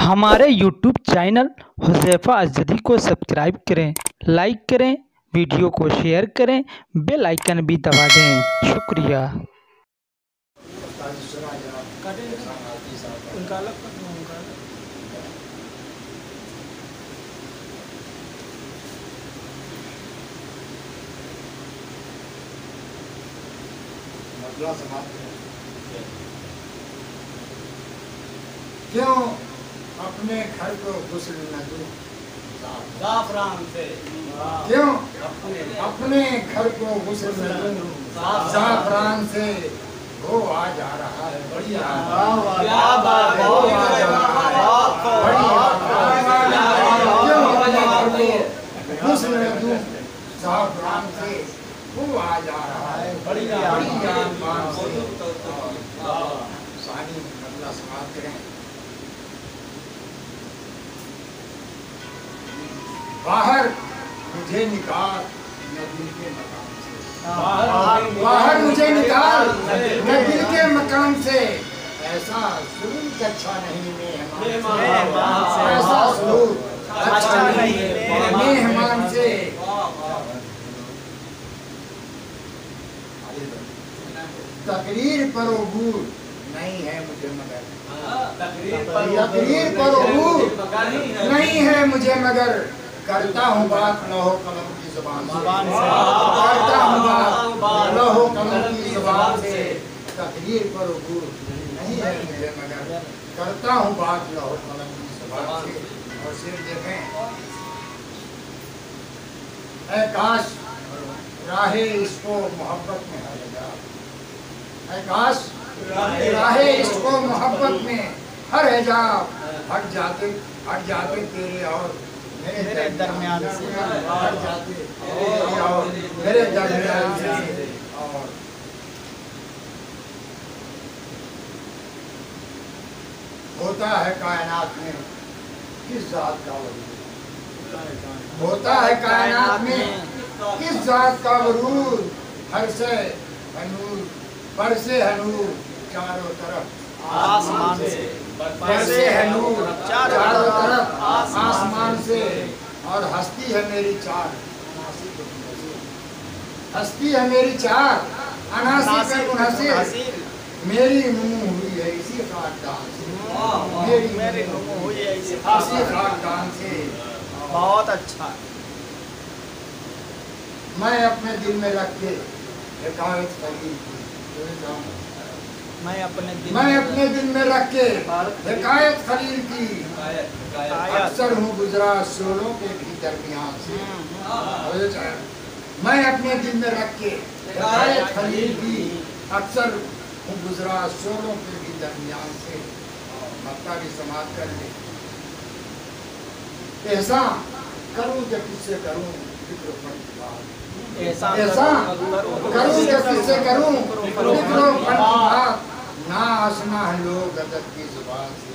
हमारे YouTube channel Huzaifa अज़दी को subscribe करें, लाइक करें, वीडियो को शेयर करें, बेल आइकन भी दबा दें। शुक्रिया। क्यों अपने घर को गुस्ल न दूं ज़ाफ़रान से, क्यों अपने घर को गुस्ल न दूं ज़ाफ़रान से। वो आ जा रहा है, बढ़िया क्या बात है, वो आ जा रहा है, बढ़िया। क्यों अपने घर को गुस्ल न दूं ज़ाफ़रान से। वो आ जा रहा है, बढ़िया ईमान से। सानी अल्लाह समाप्त करें। बाहर मुझे निकाल न दिल के मकान से, बाहर मुझे निकाल न दिल के मकान से। ऐसा सुलूक अच्छा नहीं मेहमान से, ऐसा सुलूक अच्छा नहीं मेहमान से। तकरीर पर अबूर नहीं है मुझे मगर, तकरीर पर अबूर नहीं है मुझे मगर। करता हूँ बात लौहो कलम की ज़ुबान से, करता हूँ बात लौहो कलम की ज़ुबान से। तकरीर पर अबूर नहीं है मुझे मगर, करता हूँ बात लौहो कलम की ज़ुबान से। और सिर देखें, ऐ काश राहे इसको मोहब्बत में हर जा, ऐ काश राहे इसको मोहब्बत में हर हिजाब हट जाते तेरे और मेरे दरमियान से, हट जाते तेरे और मेरे दरमियान से। और होता है कायनात में किस जात का वजूद, होता है कायनात में किस जात का वजूद। हर से हनूर बरसे है नूर चारों तरफ आसमान से, बरसे है नूर चारों तरफ आसमान से। और हस्ती है मेरी चार, हस्ती है मेरी चार अनासी पे मुनहसिर। मेरी मुँह हुई है इसी खानदान से, मेरी मुँह हुई है इसी खानदान से। बहुत अच्छा। मैं अपने दिल में रख के हिकायत करी, मैं अपने दिल में रख के हिकायत खलील की। अक्सर हूँ गुजरा शोलों के भी दरमियान से, मैं अपने दिल में रख के हिकायत खलील की। अक्सर हूँ गुजरा शोलों के भी दरमियान से। मक्का भी समाप्त कर ले। एहसान करूँ जब किससे करूँ फिक्र फन की बात, एहसान करूँ जब किससे करूँ फिक्र फन की बात। ना आसना है लोग अदब की जुबान से।